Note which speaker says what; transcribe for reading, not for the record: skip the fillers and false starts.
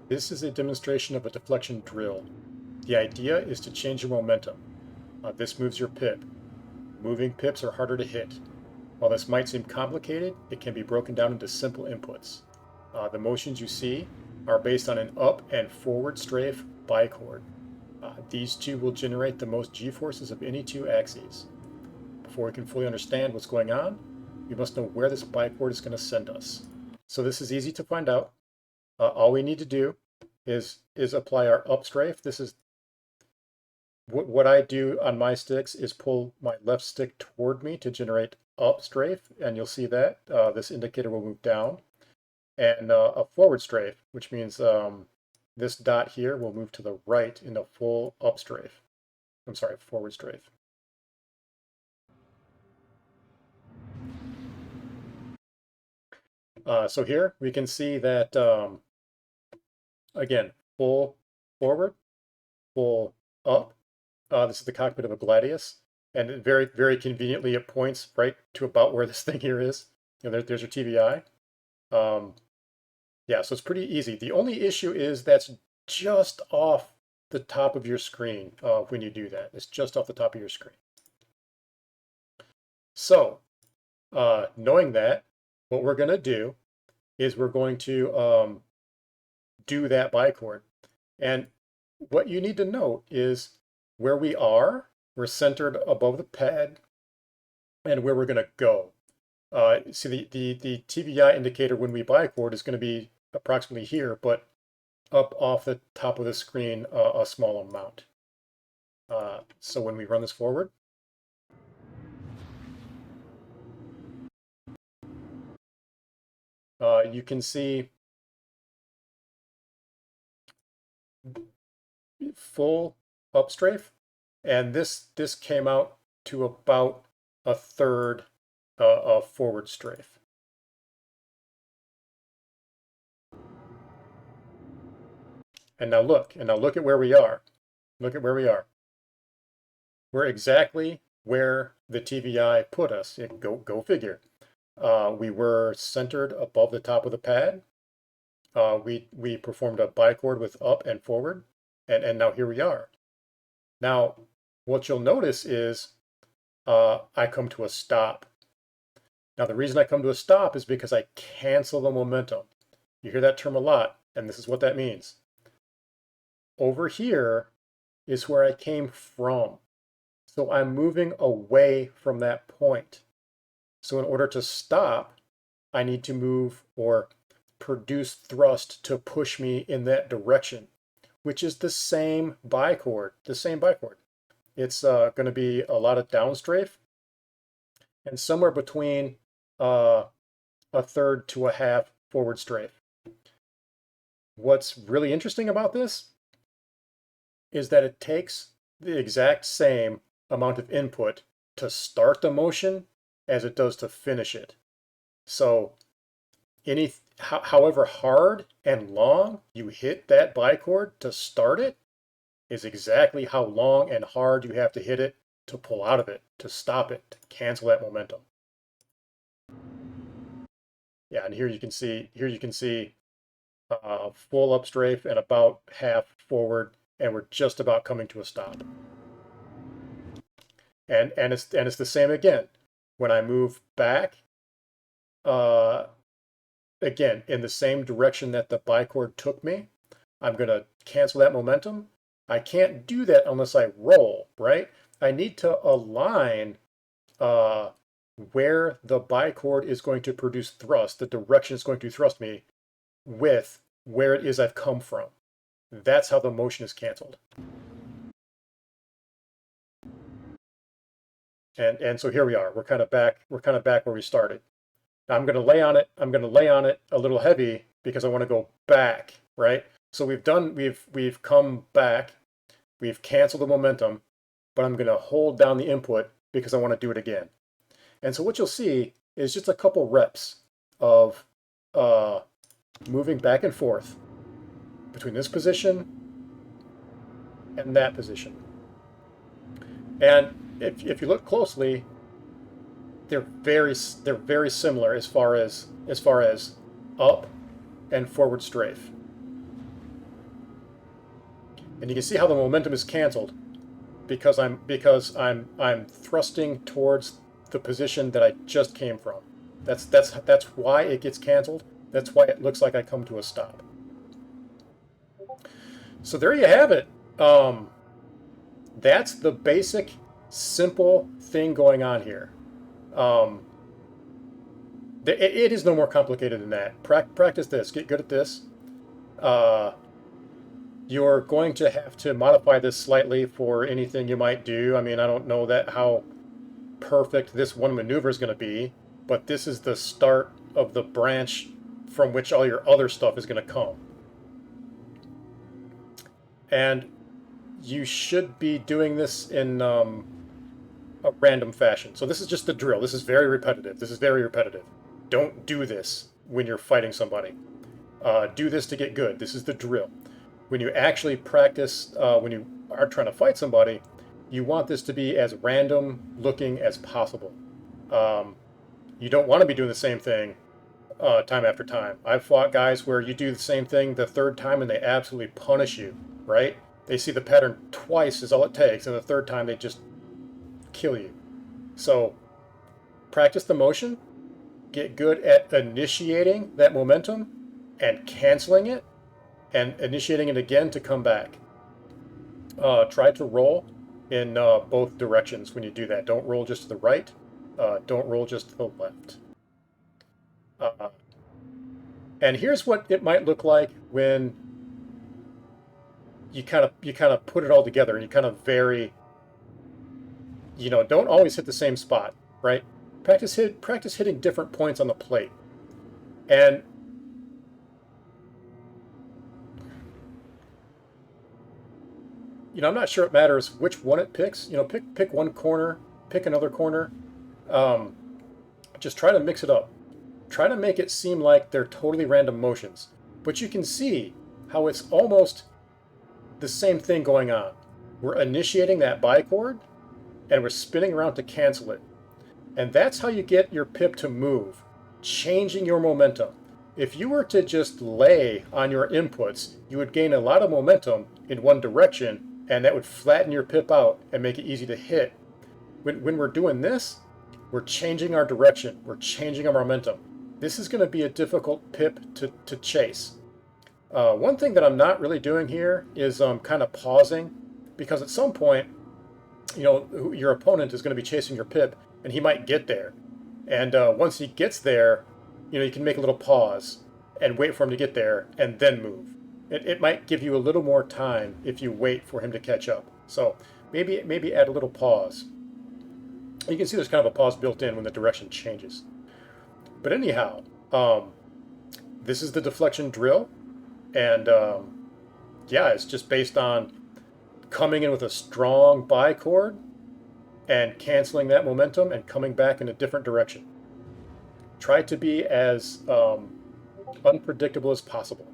Speaker 1: This is a demonstration of a deflection drill. The idea is to change your momentum. This moves your pip. Moving pips are harder to hit. While this might seem complicated, it can be broken down into simple inputs. The motions you see are based on an up and forward strafe bichord. These two will generate the most g-forces of any two axes. Before we can fully understand what's going on, we must know where this bichord is going to send us. So this is easy to find out. All we need to do is apply our up strafe. This is what I do on my sticks is pull my left stick toward me to generate up strafe, and you'll see that this indicator will move down, and a forward strafe, which means this dot here will move to the right in a full up strafe. I'm sorry, forward strafe. So here we can see that, again, full forward, full up. This is the cockpit of a Gladius, and it very, very conveniently it points right to about where this thing here is. You know, there's your TVI. Yeah, so it's pretty easy. The only issue is that's just off the top of your screen when you do that. It's just off the top of your screen. So, knowing that, what we're going to do is we're going to do that bichord. And what you need to know is where we are, we're centered above the pad, and where we're going to go. See, the TVI indicator when we bichord is going to be approximately here, but up off the top of the screen a small amount. So when we run this forward, you can see full up strafe, and this came out to about a third of forward strafe. And now look at where we are. Look at where we are. We're exactly where the TVI put us. Go figure. We were centered above the top of the pad. We performed a bichord with up and forward, and now here we are. Now, what you'll notice is I come to a stop. Now, the reason I come to a stop is because I cancel the momentum. You hear that term a lot, and this is what that means. Over here is where I came from. So I'm moving away from that point. So in order to stop, I need to move or produce thrust to push me in that direction, which is the same bichord, It's going to be a lot of downstrafe and somewhere between a third to a half forward strafe. What's really interesting about this is that it takes the exact same amount of input to start the motion as it does to finish it. So however hard and long you hit that bichord to start it is exactly how long and hard you have to hit it to pull out of it, to stop it, to cancel that momentum. Yeah, and here you can see full up strafe and about half forward, and we're just about coming to a stop. And it's the same again. When I move back, again, in the same direction that the bichord took me, I'm going to cancel that momentum. I can't do that unless I roll, right? I need to align where the bichord is going to produce thrust, the direction it's going to thrust me, with where it is I've come from. That's how the motion is canceled. And so here we are. We're kind of back where we started. Now I'm going to lay on it. I'm going to lay on it a little heavy because I want to go back, right? So we've come back. We've canceled the momentum, but I'm going to hold down the input because I want to do it again. And so what you'll see is just a couple reps of moving back and forth between this position and that position. And if you look closely, they're very similar as far as up and forward strafe. And you can see how the momentum is canceled because I'm thrusting towards the position that I just came from. That's why it gets canceled. That's why it looks like I come to a stop. So there you have it. That's the basic, simple thing going on here. Um, it is no more complicated than that. Practice this. Get good at this. Uh, you're going to have to modify this slightly for anything you might do. I mean, I don't know that how perfect this one maneuver is going to be, but this is the start of the branch from which all your other stuff is going to come. And you should be doing this in a random fashion. So this is just the drill. This is very repetitive. This is very repetitive. Don't do this when you're fighting somebody. Do this to get good. This is the drill. When you actually practice, when you are trying to fight somebody, you want this to be as random looking as possible. You don't want to be doing the same thing time after time. I've fought guys where you do the same thing the third time and they absolutely punish you, right? They see the pattern twice is all it takes, and the third time they just kill you. So practice the motion, get good at initiating that momentum and canceling it, and initiating it again to come back. Try to roll in both directions when you do that. Don't roll just to the right. Don't roll just to the left. And here's what it might look like when you kind of put it all together and you kind of vary. You know, don't always hit the same spot, right? Practice hitting different points on the plate. And you know, I'm not sure it matters which one it picks. You know, pick one corner, pick another corner. Just try to mix it up. Try to make it seem like they're totally random motions. But you can see how it's almost the same thing going on. We're initiating that bichord, and we're spinning around to cancel it. And that's how you get your pip to move, changing your momentum. If you were to just lay on your inputs, you would gain a lot of momentum in one direction, and that would flatten your pip out and make it easy to hit. When we're doing this, we're changing our direction. We're changing our momentum. This is going to be a difficult pip to chase. One thing that I'm not really doing here is kind of pausing, because at some point, you know, your opponent is going to be chasing your pip, and he might get there. And once he gets there, you know, you can make a little pause and wait for him to get there and then move. It might give you a little more time if you wait for him to catch up. So maybe add a little pause. You can see there's kind of a pause built in when the direction changes. But anyhow, this is the deflection drill. And yeah, it's just based on coming in with a strong bichord and canceling that momentum and coming back in a different direction. Try to be as unpredictable as possible.